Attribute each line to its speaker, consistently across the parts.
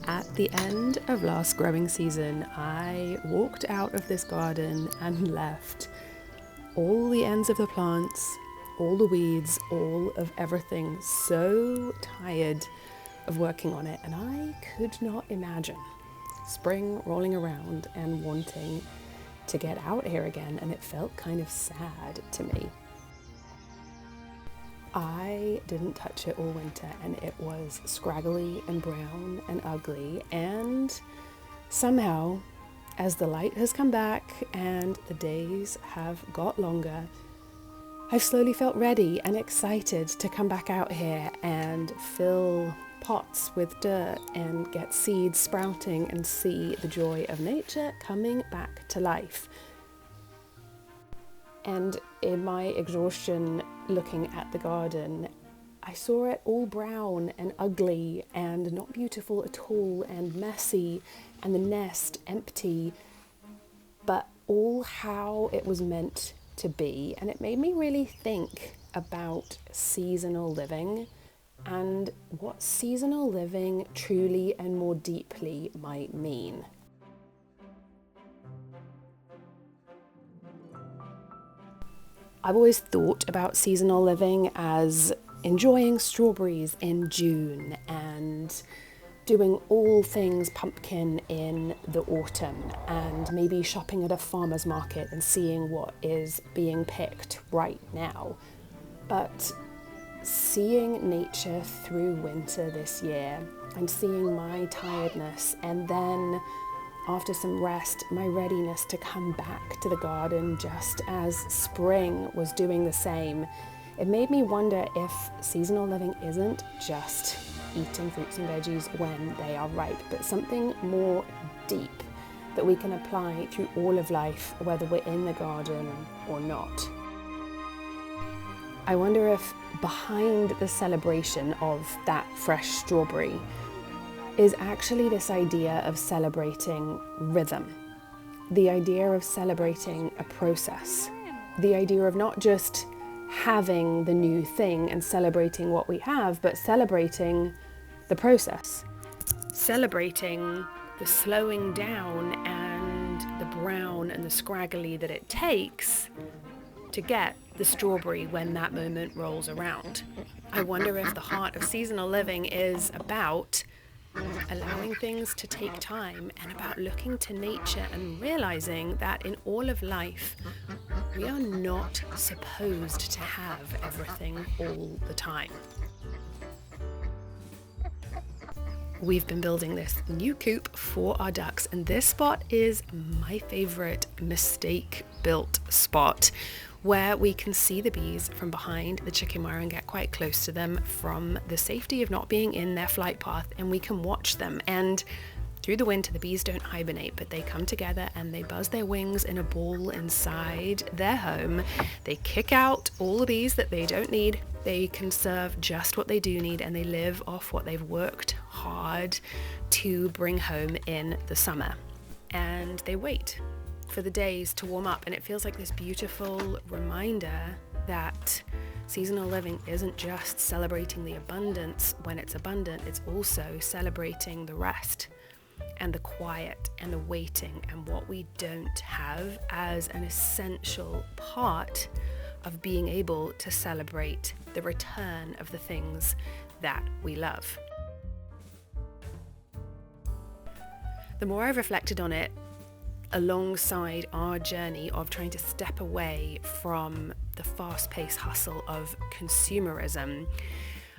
Speaker 1: At the end of last growing season, I walked out of this garden and left all the ends of the plants, all the weeds, all of everything, so tired of working on it. And I could not imagine spring rolling around and wanting to get out here again, and it felt kind of sad to me. I didn't touch it all winter, and it was scraggly and brown and ugly, and somehow, as the light has come back and the days have got longer, I've slowly felt ready and excited to come back out here and fill pots with dirt and get seeds sprouting and see the joy of nature coming back to life. And in my exhaustion looking at the garden, I saw it all brown and ugly and not beautiful at all and messy, and the nest empty, but all how it was meant to be. And it made me really think about seasonal living and what seasonal living truly and more deeply might mean. I've always thought about seasonal living as enjoying strawberries in June and doing all things pumpkin in the autumn, and maybe shopping at a farmer's market and seeing what is being picked right now. But seeing nature through winter this year and seeing my tiredness, and then after some rest, my readiness to come back to the garden just as spring was doing the same, it made me wonder if seasonal living isn't just eating fruits and veggies when they are ripe, but something more deep that we can apply through all of life, whether we're in the garden or not. I wonder if behind the celebration of that fresh strawberry is actually this idea of celebrating rhythm, the idea of celebrating a process, the idea of not just having the new thing and celebrating what we have, but celebrating the process, celebrating the slowing down and the brown and the scraggly that it takes to get the strawberry when that moment rolls around. I wonder if the heart of seasonal living is about allowing things to take time and about looking to nature and realizing that in all of life, we are not supposed to have everything all the time. We've been building this new coop for our ducks, and this spot is my favorite mistake-built spot, where we can see the bees from behind the chicken wire and get quite close to them from the safety of not being in their flight path, and we can watch them. And through the winter, the bees don't hibernate, but they come together and they buzz their wings in a ball inside their home. They kick out all the bees that they don't need. They conserve just what they do need, and they live off what they've worked hard to bring home in the summer. And they wait for the days to warm up, and it feels like this beautiful reminder that seasonal living isn't just celebrating the abundance when it's abundant, it's also celebrating the rest and the quiet and the waiting and what we don't have as an essential part of being able to celebrate the return of the things that we love. The more I've reflected on it, alongside our journey of trying to step away from the fast-paced hustle of consumerism,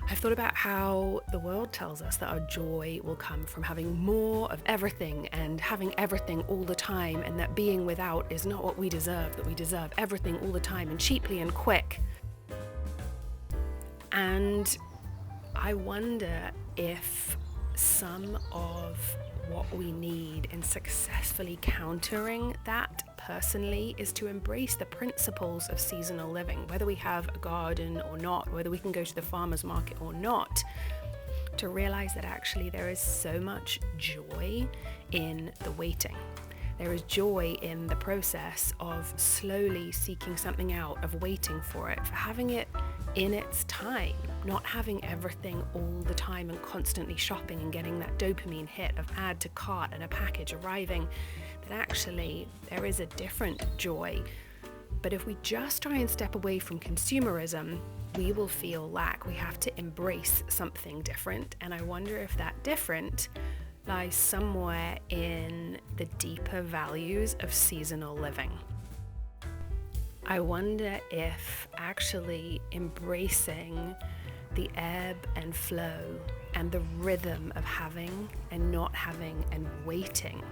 Speaker 1: I've thought about how the world tells us that our joy will come from having more of everything and having everything all the time, and that being without is not what we deserve, that we deserve everything all the time and cheaply and quick. And I wonder if some of what we need in successfully countering that personally is to embrace the principles of seasonal living, whether we have a garden or not, whether we can go to the farmer's market or not, to realize that actually there is so much joy in the waiting. There is joy in the process of slowly seeking something out, of waiting for it, for having it in its time. not having everything all the time and constantly shopping and getting that dopamine hit of add to cart and a package arriving, that actually there is a different joy. But if we just try and step away from consumerism, we will feel lack. We have to embrace something different. And I wonder if that different lies somewhere in the deeper values of seasonal living. I wonder if actually embracing the ebb and flow and the rhythm of having and not having and waiting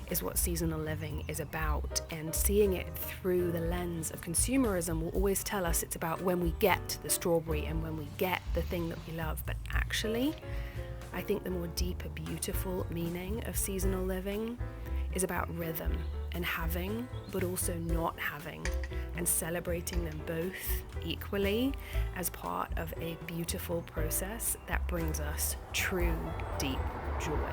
Speaker 1: is what seasonal living is about, and seeing it through the lens of consumerism will always tell us it's about when we get the strawberry and when we get the thing that we love. But actually, I think the more deeper, beautiful meaning of seasonal living is about rhythm and having, but also not having, and celebrating them both equally as part of a beautiful process that brings us true, deep joy.